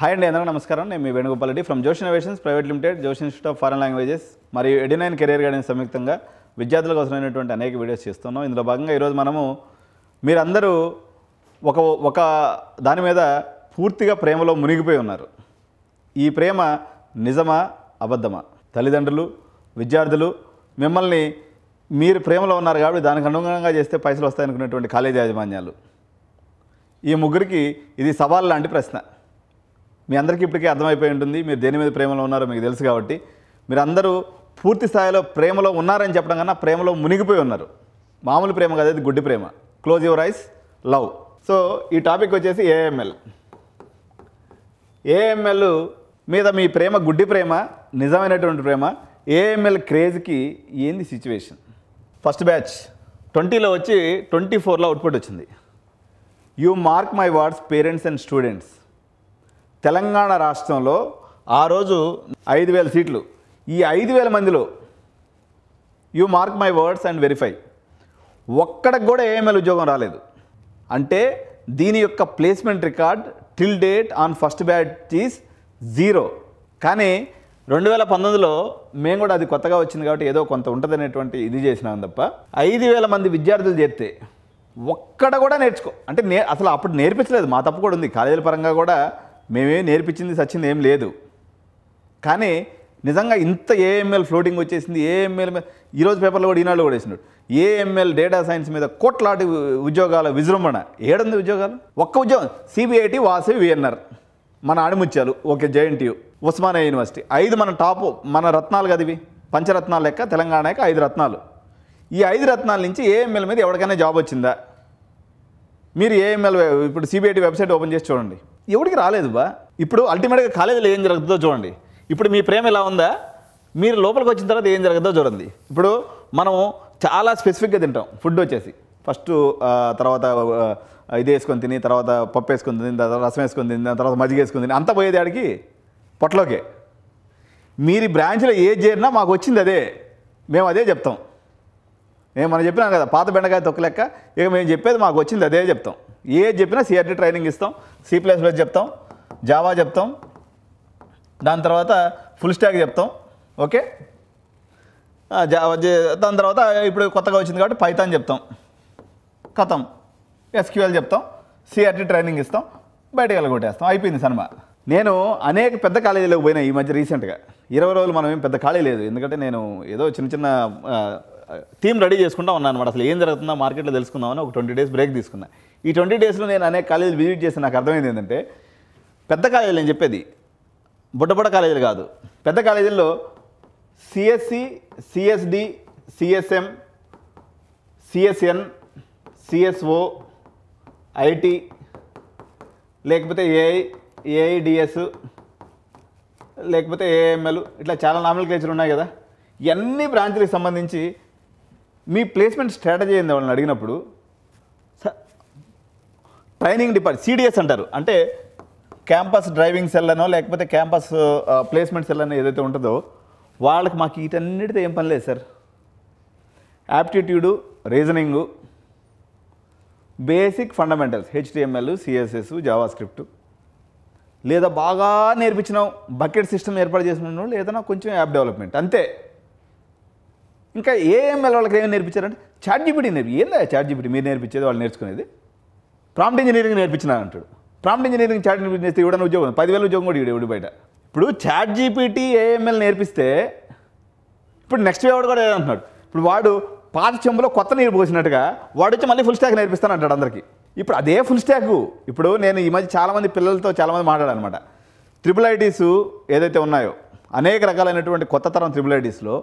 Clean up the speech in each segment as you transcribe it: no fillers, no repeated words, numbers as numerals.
Hi అండి, అందరికీ నమస్కారం. నేను మీ వేణుగోపాల్ రెడ్డి ఫ్రమ్ జోష్ ఇన్నోవేషన్స్ ప్రైవేట్ లిమిటెడ్, జోష్ ఇన్స్టిట్యూట్ ఆఫ్ ఫారెన్ లాంగ్వేజెస్ మరియు ఎడినైన్ కెరీర్ గైడెన్స్ సంయుక్తంగా విద్యార్థులకు అవసరమైనటువంటి అనేక వీడియోస్ చేస్తున్నాం. ఇందులో భాగంగా ఈరోజు మనము మీరందరూ ఒక దాని మీద పూర్తిగా ప్రేమలో మునిగిపోయి ఉన్నారు. ఈ ప్రేమ నిజమా అబద్ధమా? తల్లిదండ్రులు, విద్యార్థులు మిమ్మల్ని మీరు ప్రేమలో ఉన్నారు కాబట్టి దానికి అనుగుణంగా చేస్తే పైసలు వస్తాయనుకునేటువంటి కాలేజీ యాజమాన్యాలు, ఈ ముగ్గురికి ఇది సవాల్ లాంటి ప్రశ్న. మీ అందరికీ ఇప్పటికే అర్థమైపోయి ఉంటుంది మీరు దేని మీద ప్రేమలో ఉన్నారో మీకు తెలుసు. కాబట్టి మీరు అందరూ పూర్తి స్థాయిలో ప్రేమలో ఉన్నారని చెప్పడం కన్నా ప్రేమలో మునిగిపోయి ఉన్నారు. మామూలు ప్రేమ కాదు, ఇది గుడ్డి ప్రేమ. Close your eyes, love. So ఈ టాపిక్ వచ్చేసి ఏఎంఎల్ మీద మీ ప్రేమ గుడ్డి ప్రేమ, నిజమైనటువంటి ప్రేమ. ఏఎంఎల్ క్రేజ్కి ఏంది సిచ్యువేషన్? ఫస్ట్ బ్యాచ్ 20లో వచ్చి 24లో అవుట్పుట్ వచ్చింది. You mark my words parents and students. Telangana రాష్ట్రంలో ఆ రోజు 5,000 సీట్లు. ఈ 5,000 మందిలో you mark my words and verify, ఒక్కడికి కూడా ఏఎంఎల్ ఉద్యోగం రాలేదు. అంటే దీని యొక్క placement record till date on first batch is 0. కానీ 2019లో మేము కూడా అది కొత్తగా వచ్చింది కాబట్టి ఏదో కొంత ఉంటుంది అనేటువంటి ఇది చేసినాం తప్ప 5,000 మంది విద్యార్థులు చేస్తే ఒక్కడ కూడా అంటే అసలు అప్పుడు నేర్పించలేదు. మా తప్పు కూడా ఉంది. కాలేజీల పరంగా కూడా మేమే నేర్పించింది సచ్చింది ఏం లేదు. కానీ నిజంగా ఇంత ఏఎంఎల్ ఫ్లోటింగ్ వచ్చేసింది. ఏఎంఎల్ మీద ఈరోజు పేపర్లో కూడా ఈనాడు కూడా వేసినాడు. ఏఎంఎల్ డేటా సైన్స్ మీద కోట్లాటి ఉద్యోగాల విజృంభణ. ఏడుంది ఉద్యోగాలు? ఒక్క ఉద్యోగం సిబిఐటి, వాసవి, విఎన్ఆర్, మన ఆడిముత్యాలు, ఓకే, జేఎన్టీయు, ఉస్మానియా యూనివర్సిటీ. 5 మన టాపు, మన రత్నాలు కదివి, పంచరత్నాలు లెక్క తెలంగాణకి 5 రత్నాలు. ఈ 5 రత్నాల నుంచి ఏఎంఎల్ మీద ఎవరికైనా జాబ్ వచ్చిందా? మీరు ఏఎంఎల్ ఇప్పుడు సిబిఐటి వెబ్సైట్ ఓపెన్ చేసి చూడండి, ఎవరికి రాలేదు బా. ఇప్పుడు అల్టిమేట్గా కాలేజీలో ఏం జరుగుతుందో చూడండి. ఇప్పుడు మీ ప్రేమ ఎలా ఉందా, మీరు లోపలికి వచ్చిన తర్వాత ఏం జరుగుతుందో చూడండి. ఇప్పుడు మనం చాలా స్పెసిఫిక్గా తింటాం. ఫుడ్ వచ్చేసి ఫస్ట్ తర్వాత ఇది వేసుకొని తిని, తర్వాత పప్పు వేసుకొని తిని, తర్వాత రసం వేసుకొని తిని, తర్వాత మజ్జిగ వేసుకొని తిని, అంతా పోయేది ఆడికి పొట్టలోకే. మీరు బ్రాంచ్లో ఏది చేరినా మాకు వచ్చింది అదే, మేము అదే చెప్తాం. మనం చెప్పినాం కదా, పాత బెండకాయ తొక్కలెక్క. ఇక మేము చెప్పేది మాకు వచ్చింది అదే చెప్తాం. ఏది చెప్పినా సిఆర్టీ ట్రైనింగ్ ఇస్తాం, C++ చెప్తాం, జావా చెప్తాం, దాని తర్వాత ఫుల్ స్టాక్ చెప్తాం. ఓకే, దాని తర్వాత ఇప్పుడు కొత్తగా వచ్చింది కాబట్టి పైథాన్ చెప్తాం, కథం SQL చెప్తాం, సిఆర్టీ ట్రైనింగ్ ఇస్తాం, బయటకు వెళ్ళగొట్టేస్తాం, అయిపోయింది సినిమా. నేను అనేక పెద్ద కాలేజీలకు పోయినా ఈ మధ్య రీసెంట్గా. 20 రోజులు మనం ఏం పెద్ద ఖాళీ లేదు, ఎందుకంటే నేను ఏదో చిన్న థీమ్ రెడీ చేసుకుంటా ఉన్నాను అనమాట. అసలు ఏం జరుగుతుందో మార్కెట్లో తెలుసుకుందామని ఒక 20 డేస్ బ్రేక్ తీసుకున్నా. ఈ 20 డేస్లో నేను అనేక కాలేజీలు విజిట్ చేసి నాకు అర్థమైంది ఏంటంటే, పెద్ద కాలేజీలు నేను చెప్పేది బుడ్డ కాలేజీలు కాదు. పెద్ద కాలేజీల్లో CSC, CSD, CSM, CSN, CSO, IT, లేకపోతే AIDS, లేకపోతే AML, ఇట్లా చాలా నామినిక్లేచర్లు ఉన్నాయి కదా. ఇవన్నీ బ్రాంచ్లకు సంబంధించి మీ ప్లేస్మెంట్ స్ట్రాటజీ ఏంది వాళ్ళని అడిగినప్పుడు, ట్రైనింగ్ డిపార్ట్మెంట్ CDS అంటారు. అంటే క్యాంపస్ డ్రైవింగ్ సెల్ అనో లేకపోతే క్యాంపస్ ప్లేస్మెంట్ సెల్ అనో ఏదైతే ఉంటుందో వాళ్ళకి మాకు వీటన్నిటితో ఏం పని లేదు sir. Aptitude, reasoning, basic fundamentals, HTML, CSS, Java script, లేదా బాగా నేర్పించినాం బకెట్ సిస్టమ్ ఏర్పాటు చేసిన లేదా కొంచెం యాప్ డెవలప్మెంట్, అంతే. ఇంకా ఏఎంఎల్ వాళ్ళకి ఏమైనా నేర్పించారంటే చాట్జిపిటీ ఏందా చాట్జిపిటీ మీరు నేర్పించేది, వాళ్ళు నేర్చుకునేది. ప్రాంప్ట్ ఇంజనీరింగ్ నేర్పించినా అంటాడు. ప్రాంప్ట్ ఇంజనీరింగ్ చాట్జిపిటీ నేర్పితే ఇవ్వడానికి ఉద్యోగం 10,000 ఉద్యోగం కూడా ఇవ్వడు బయట. ఇప్పుడు చాట్జిపిటీ ఏఎంఎల్ నేర్పిస్తే ఇప్పుడు నెక్స్ట్ వేవాడు కూడా ఏదంటున్నాడు, ఇప్పుడు వాడు పాత చెంబులో కొత్త నీరు పోసినట్టుగా వాడు వచ్చి మళ్ళీ ఫుల్ స్టాక్ నేర్పిస్తాను అంటాడు అందరికీ. ఇప్పుడు అదే ఫుల్ స్టాక్. ఇప్పుడు నేను ఈ మధ్య చాలామంది పిల్లలతో చాలామంది మాట్లాడాను అనమాట. IIITs ఏదైతే ఉన్నాయో అనేక రకాలైనటువంటి కొత్త తరం IIITsలో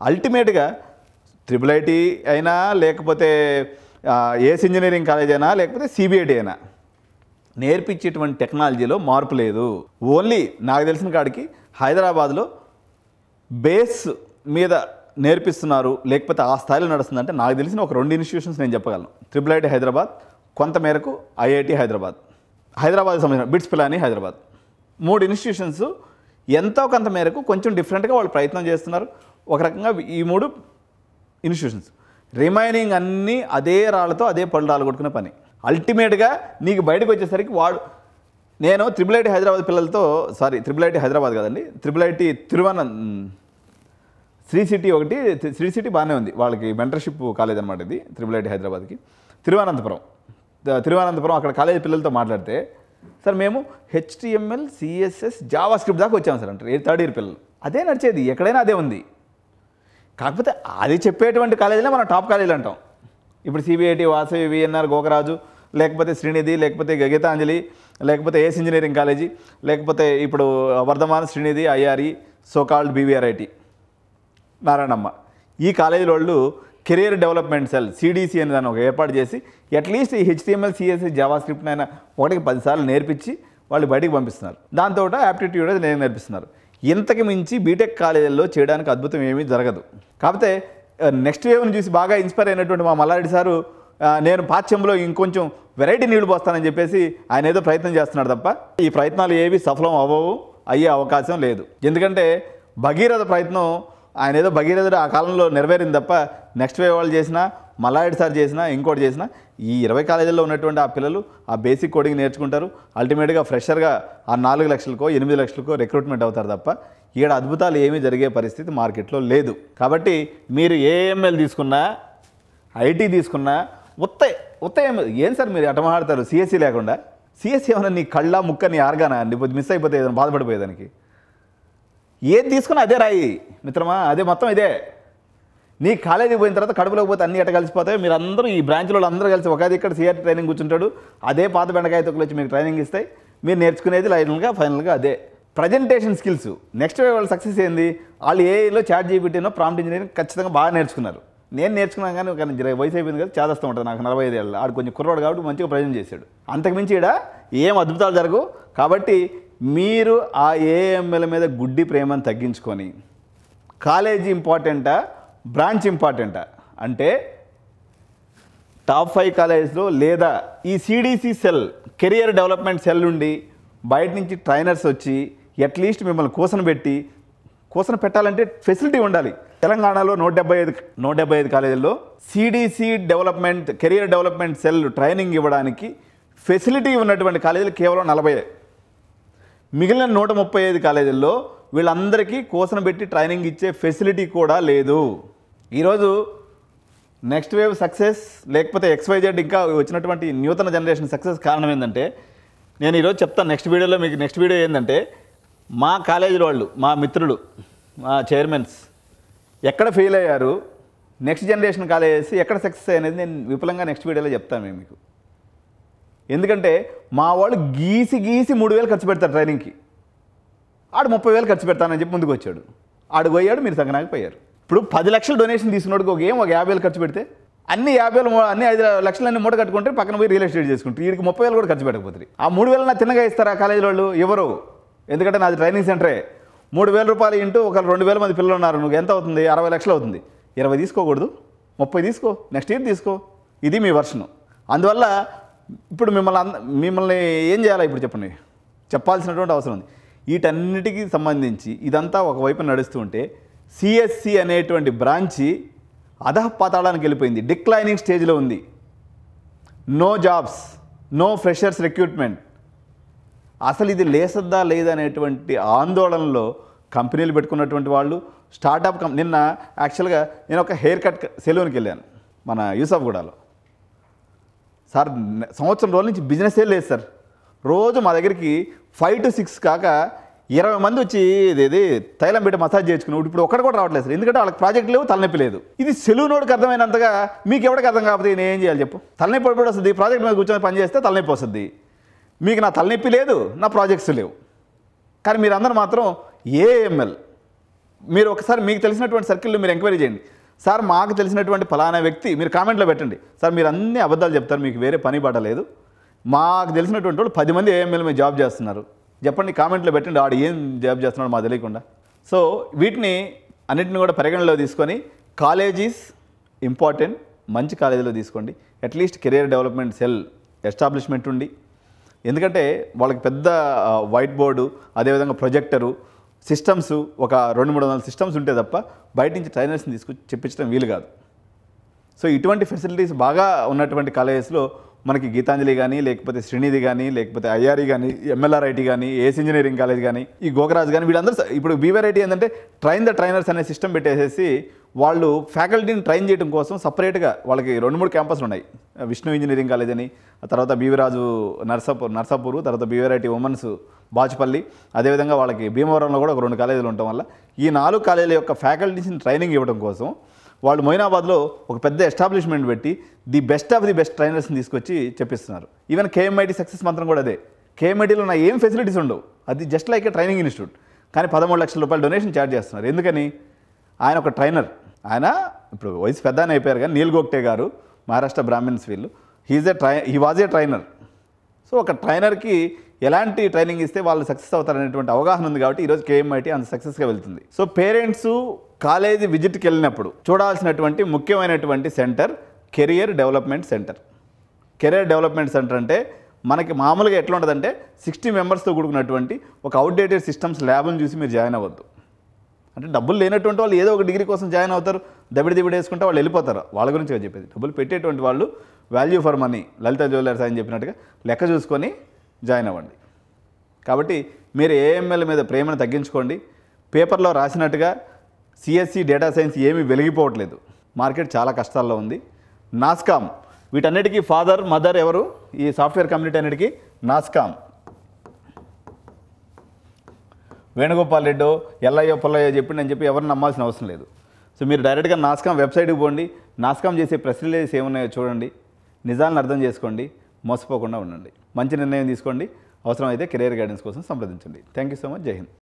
అల్టిమేట్గా IIIT అయినా లేకపోతే ఏస్ ఇంజనీరింగ్ కాలేజ్ అయినా లేకపోతే CBIT అయినా నేర్పించేటువంటి టెక్నాలజీలో మార్పు లేదు. ఓన్లీ నాకు తెలిసిన కాడికి హైదరాబాద్లో బేస్ మీద నేర్పిస్తున్నారు, లేకపోతే ఆ స్థాయిలో నడుస్తుందంటే నాకు తెలిసిన ఒక 2 ఇన్స్టిట్యూషన్స్ నేను చెప్పగలను. IIIT హైదరాబాద్, కొంతమేరకు IIT హైదరాబాద్, హైదరాబాద్కి సంబంధించిన బిట్స్ పిలాని హైదరాబాద్. 3 ఇన్స్టిట్యూషన్స్ ఎంతో కొంత మేరకు కొంచెం డిఫరెంట్గా వాళ్ళు ప్రయత్నం చేస్తున్నారు. ఒక రకంగా ఈ 3 ఇన్స్టిట్యూషన్స్. రిమైనింగ్ అన్నీ అదే రాళ్ళతో అదే పళ్ళు రాళ్ళు కొట్టుకునే పని. అల్టిమేట్గా నీకు బయటకు వచ్చేసరికి వాడు నేను ట్రిపుల్ ఐటీ హైదరాబాద్ పిల్లలతో ట్రిపుల్ ఐటీ హైదరాబాద్ కాదండి, ట్రిపుల్ ఐటీ శ్రీ సిటీ ఒకటి, శ్రీ సిటీ బాగానే ఉంది, వాళ్ళకి మెంటర్షిప్ కాలేజ్ అనమాట ఇది ట్రిపుల్ ఐటీ హైదరాబాద్కి. తిరువనంతపురం అక్కడ కాలేజీ పిల్లలతో మాట్లాడితే, సార్ మేము HTML CSS జావా స్క్రిప్ట్ దాకా వచ్చాము సార్ అంటారు, 3rd ఇయర్ పిల్లలు. అదే నడిచేది, ఎక్కడైనా అదే ఉంది. కాకపోతే అది చెప్పేటువంటి కాలేజీలే మనం టాప్ కాలేజీలు అంటాం. ఇప్పుడు CBIT, వాసవి, VNR, గోకరాజు, లేకపోతే శ్రీనిధి, లేకపోతే గీతాంజలి, లేకపోతే ఏస్ ఇంజనీరింగ్ కాలేజీ, లేకపోతే ఇప్పుడు వర్ధమాన, Srinidhi, IRE, so called BVRIT, Narayanamma. ఈ కాలేజీల వాళ్ళు కెరియర్ డెవలప్మెంట్ సెల్ CDC అని దాన్ని ఒక ఏర్పాటు చేసి అట్లీస్ట్ ఈ HTML CSS జావా స్క్రిప్ట్ అయినా 1కి 10 సార్లు నేర్పించి వాళ్ళు బయటికి పంపిస్తున్నారు. దాంతో యాప్టిట్యూడ్ అది నేర్పిస్తున్నారు. ఇంతకు మించి బీటెక్ కాలేజీల్లో చేయడానికి అద్భుతం ఏమీ జరగదు. కాకపోతే నెక్స్ట్ వేవ్ని చూసి బాగా ఇన్స్పైర్ అయినటువంటి మా మల్లారెడ్డి సారు, నేను పాఠ్యంలో ఇంకొంచెం వెరైటీ నీళ్లు పోస్తానని చెప్పేసి ఆయన ఏదో ప్రయత్నం చేస్తున్నాడు తప్ప ఈ ప్రయత్నాలు ఏవి సఫలం అవ్వవు, అయ్యే అవకాశం లేదు. ఎందుకంటే భగీరథ ప్రయత్నం ఆయన ఏదో భగీరథుడు ఆ కాలంలో నెరవేరింది తప్ప నెక్స్ట్ వేవ్ వాళ్ళు చేసినా, మల్లారెడ్డి సార్ చేసినా, ఇంకోటి చేసినా ఈ 20 కాలేజీల్లో ఉన్నటువంటి ఆ పిల్లలు ఆ బేసిక్ కోడింగ్ నేర్చుకుంటారు. అల్టిమేట్గా ఫ్రెషర్గా ఆ 4 లక్షలకో 8 లక్షలకో రిక్రూట్మెంట్ అవుతారు తప్ప ఈడ అద్భుతాలు ఏమీ జరిగే పరిస్థితి మార్కెట్లో లేదు. కాబట్టి మీరు AML తీసుకున్నా, IT తీసుకున్నా ఉత్త ఏం సార్ మీరు ఎట మాట్లాడతారు CSE లేకుండా? CSE ఏమన్నా నీ కళ్ళ ముక్క నీ ఆర్గానా మిస్ అయిపోతే ఏదైనా బాధపడిపోయేదానికి? ఏది తీసుకున్నా అదే రాయి మిత్రమా, అదే మొత్తం ఇదే. నీ కాలేజీకి పోయిన తర్వాత కడుపులోకి పోతే అన్ని ఎట కలిసిపోతాయి. మీరు అందరూ ఈ బ్రాంచ్లో అందరూ కలిసి ఒక ఇక్కడ CRT ట్రైనింగ్ కూర్చుంటాడు, అదే పాత బెండకాయ తొక్కులు వచ్చి మీకు ట్రైనింగ్ ఇస్తాయి. మీరు నేర్చుకునేది ఫైనల్గా అదే ప్రజెంటేషన్ స్కిల్స్. నెక్స్ట్ వాళ్ళ సక్సెస్ ఏంది, వాళ్ళు ఏలో ChatGPTనో ప్రాంప్ట్ ఇంజనీరింగ్ ఖచ్చితంగా బాగా నేర్చుకున్నారు. నేను నేర్చుకున్నాను కానీ వయసు అయిపోయింది కదా, చేదస్తూ ఉంటుంది నాకు 45 ఏళ్ళు. ఆడు కొంచెం కుర్రాడు కాబట్టి మంచిగా ప్రజెంట్ చేశాడు. అంతకుమించి ఈడ ఏం అద్భుతాలు జరగవు. కాబట్టి మీరు ఆ AML మీద గుడ్డి ప్రేమను తగ్గించుకొని కాలేజీ ఇంపార్టెంటా, బ్రాంచ్ ఇంపార్టెంటా అంటే టాప్ 5 కాలేజెస్లో లేదా ఈ CDC cell, career development cell నుండి బయట నుంచి ట్రైనర్స్ వచ్చి అట్లీస్ట్ మిమ్మల్ని కూసన పెట్టాలంటే ఫెసిలిటీ ఉండాలి. తెలంగాణలో 175 కాలేజీల్లో CDC development, career development cell training ఇవ్వడానికి ఫెసిలిటీ ఉన్నటువంటి కాలేజీలు కేవలం 40. మిగిలిన 135 కాలేజీల్లో వీళ్ళందరికీ కూసన పెట్టి ట్రైనింగ్ ఇచ్చే ఫెసిలిటీ కూడా లేదు. ఈరోజు నెక్స్ట్ వేవ్ సక్సెస్ లేకపోతే XYZ ఇంకా వచ్చినటువంటి న్యూతన జనరేషన్ సక్సెస్ కారణం ఏంటంటే, నేను ఈరోజు చెప్తాను నెక్స్ట్ వీడియోలో. మీకు నెక్స్ట్ వీడియో ఏంటంటే, మా కాలేజీల వాళ్ళు, మా మిత్రులు, మా చైర్మన్స్ ఎక్కడ ఫెయిల్ అయ్యారు, నెక్స్ట్ జనరేషన్ కాలేజెస్ ఎక్కడ సక్సెస్ అనేది నేను విపులంగా నెక్స్ట్ వీడియోలో చెప్తాను మీకు. ఎందుకంటే మా వాళ్ళు గీసి 3,000 ఖర్చు పెడతారు ట్రైనింగ్కి, ఆడు 30,000 ఖర్చు పెడతానని చెప్పి ముందుకు వచ్చాడు. ఆడు పోయాడు, మీరు సంగనాకి పోయారు. ఇప్పుడు 10 లక్షలు డొనేషన్ తీసుకున్నాడు ఒక 50,000 ఖర్చు పెడితే అన్ని 5 లక్షలన్నీ మూట కట్టుకుంటే పక్కన పోయి రియల్ ఎస్టేట్ చేసుకుంటారు. వీడికి 30,000 కూడా ఖర్చు పెట్టకపోతుంది. ఆ 3,000 తిన్నగా ఇస్తారు ఆ కాలేజీ వాళ్ళు? ఎవరు? ఎందుకంటే నాది ట్రైనింగ్ సెంటరే. 3,000 రూపాయలు ఇంటూ ఒక 2,000 మంది పిల్లలు ఉన్నారు, నువ్వు ఎంత అవుతుంది? 60 లక్షలు అవుతుంది. 20 తీసుకోకూడదు, 30 తీసుకో, నెక్స్ట్ ఇయర్ తీసుకో. ఇది మీ వర్షను. అందువల్ల ఇప్పుడు మిమ్మల్ని ఏం చేయాలి ఇప్పుడు చెప్పండి, చెప్పాల్సినటువంటి అవసరం ఉంది. వీటన్నిటికీ సంబంధించి ఇదంతా ఒకవైపు నడుస్తూ ఉంటే CSC అనేటువంటి బ్రాంచి అధఃపాతాళానికి వెళ్ళిపోయింది, డిక్లైనింగ్ స్టేజ్లో ఉంది. No jobs, no freshers recruitment. అసలు ఇది లేసద్దా లేదనేటువంటి ఆందోళనలో కంపెనీలు పెట్టుకున్నటువంటి వాళ్ళు, స్టార్టప్ నిన్న యాక్చువల్గా నేను ఒక హెయిర్ కట్ సెలూన్కి వెళ్ళాను మన యూసఫ్గూడలో. సార్ సంవత్సరం రోజుల నుంచి బిజినెసే లేదు సార్. రోజు మా దగ్గరికి 5 to 6 కాక 20 మంది వచ్చి ఇదేది తైలం పెట్టి మసాజ్ చేసుకున్నాడు. ఇప్పుడు ఒక్కడు కూడా రావట్లేదు సార్, ఎందుకంటే వాళ్ళకి ప్రాజెక్ట్ లేవు, తలనొప్పి లేదు. ఇది సెలూనోడికి అర్థమైనంతగా మీకు ఎవరికి అర్థం కాకపోతే నేను ఏం చేయాలి చెప్పు? తలనొప్పి ఎప్పుడు వస్తుంది? ప్రాజెక్ట్ మీద కూర్చొని పని చేస్తే తలనొప్పి వస్తుంది. మీకు నా తలనొప్పి లేదు, నా ప్రాజెక్ట్స్ లేవు. కానీ మీరు అందరూ మాత్రం AML. మీరు ఒకసారి మీకు తెలిసినటువంటి సర్కిల్లో మీరు ఎంక్వైరీ చేయండి. సార్ మాకు తెలిసినటువంటి ఫలానా వ్యక్తి, మీరు కామెంట్లో పెట్టండి. సార్ మీరు అన్ని అబద్ధాలు చెప్తారు, మీకు వేరే పని బాట లేదు, మాకు తెలిసినటువంటి వాళ్ళు 10 మంది AML మీద జాబ్ చేస్తున్నారు, చెప్పండి, కామెంట్లో పెట్టండి. ఆడు ఏం జాబ్ చేస్తున్నాడు మాకు తెలియకుండా. సో వీటిని అన్నింటిని కూడా పరిగణలో తీసుకొని కాలేజీస్ ఇంపార్టెంట్, మంచి కాలేజీలో తీసుకోండి. At least career development cell establishment ఉండి, ఎందుకంటే వాళ్ళకి పెద్ద వైట్ బోర్డు, అదేవిధంగా ప్రొజెక్టరు, సిస్టమ్స్ ఒక 200-300 సిస్టమ్స్ ఉంటే తప్ప బయట నుంచి ట్రైనర్స్ని తీసుకొచ్చి చెప్పించడం వీలు కాదు. సో ఇటువంటి ఫెసిలిటీస్ బాగా ఉన్నటువంటి కాలేజెస్లో మనకి గీతాంజలి కానీ, లేకపోతే శ్రీనిధి కానీ, లేకపోతే ఐఆర్ఈ కానీ, ఎంఎల్ఆర్ఐటి కానీ, ఏఎస్ ఇంజనీరింగ్ కాలేజ్ కానీ, ఈ గోకరాజ్ కానీ, వీళ్ళందరూ ఇప్పుడు బీవైఐటి ఏంటంటే ట్రైన్ ద ట్రైనర్స్ అనే సిస్టమ్ పెట్టేసేసి వాళ్ళు ఫ్యాకల్టీని ట్రైన్ చేయడం కోసం సపరేట్గా వాళ్ళకి 2-3 క్యాంపస్లు ఉన్నాయి. విష్ణు ఇంజనీరింగ్ కాలేజ్ అని, తర్వాత బీవీరాజు నర్సాపూర్, తర్వాత బీవైఐటి ఉమెన్స్ బాచుపల్లి, అదేవిధంగా వాళ్ళకి భీమవరంలో కూడా ఒక 2 కాలేజీలు ఉండటం వల్ల ఈ 4 కాలేజీల యొక్క ఫ్యాకల్టీస్ని ట్రైనింగ్ ఇవ్వడం కోసం వాళ్ళు మొయినాబాద్లో ఒక పెద్ద ఎస్టాబ్లిష్మెంట్ పెట్టి the best of the best ట్రైనర్స్ని తీసుకొచ్చి చెప్పిస్తున్నారు. ఈవెన్ కేఎంఐటీ సక్సెస్ మంత్రం కూడా అదే. కేఎంఐటీలో నా ఏం ఫెసిలిటీస్ ఉండవు, అది జస్ట్ లైక్ ఏ ట్రైనింగ్ ఇన్స్టిట్యూట్, కానీ 13 లక్షల రూపాయలు డొనేషన్ ఛార్జ్ చేస్తున్నారు. ఎందుకని? ఆయన ఒక ట్రైనర్. ఆయన ఇప్పుడు వయసు పెద్ద ఆయన అయిపోయారు, కానీ నీల్ గోక్టే గారు మహారాష్ట్ర బ్రాహ్మిన్స్ వీళ్ళు he was a trainer. So ఒక ట్రైనర్కి ఎలాంటి ట్రైనింగ్ ఇస్తే వాళ్ళు సక్సెస్ అవుతారనేటువంటి అవగాహన ఉంది కాబట్టి ఈరోజు కేఎంఐటీ అంత సక్సెస్గా వెళ్తుంది. సో పేరెంట్స్ కాలేజీ విజిట్కి వెళ్ళినప్పుడు చూడాల్సినటువంటి ముఖ్యమైనటువంటి centre career development centre. Career development centre అంటే మనకి మామూలుగా ఎట్లా ఉంటుందంటే 60 మెంబర్స్తో కూడుకున్నటువంటి ఒక అవుట్డేటెడ్ సిస్టమ్స్ ల్యాబ్ని చూసి మీరు జాయిన్ అవ్వద్దు. అంటే డబ్బులు లేనటువంటి వాళ్ళు ఏదో ఒక డిగ్రీ కోసం జాయిన్ అవుతారు, దబిడి వేసుకుంటే వాళ్ళు వెళ్ళిపోతారు. వాళ్ళ గురించి చెప్పేది. డబ్బులు పెట్టేటువంటి వాళ్ళు value for money, Lalitha jewellers అని చెప్పినట్టుగా లెక్క చూసుకొని జాయిన్ అవ్వండి. కాబట్టి మీరు ఏఎంఎల్ మీద ప్రేమను తగ్గించుకోండి. పేపర్లో రాసినట్టుగా సిఎస్సి డేటా సైన్స్ ఏమీ వెలిగిపోవట్లేదు. మార్కెట్ చాలా కష్టాల్లో ఉంది. నాస్కామ్ వీటన్నిటికీ ఫాదర్ మదర్ ఎవరు? ఈ సాఫ్ట్వేర్ కమ్యూనిటీ అన్నిటికీ నాస్కామ్. వేణుగోపాల్ రెడ్డో ఎల్లయ్యో పొల్లయ్యో చెప్పిండని చెప్పి ఎవరిని నమ్మాల్సిన అవసరం లేదు. సో మీరు డైరెక్ట్గా నాస్కామ్ వెబ్సైట్కి పోండి. నాస్కామ్ చేసే ప్రెస్ రిలీజ్ ఏమున్నాయో చూడండి, నిజాలను అర్థం చేసుకోండి, మోసపోకుండా ఉండండి. మంచి నిర్ణయం తీసుకోండి. అవసరమైతే కెరీర్ గైడెన్స్ కోసం సంప్రదించండి. Thank you so much. జై హింద్.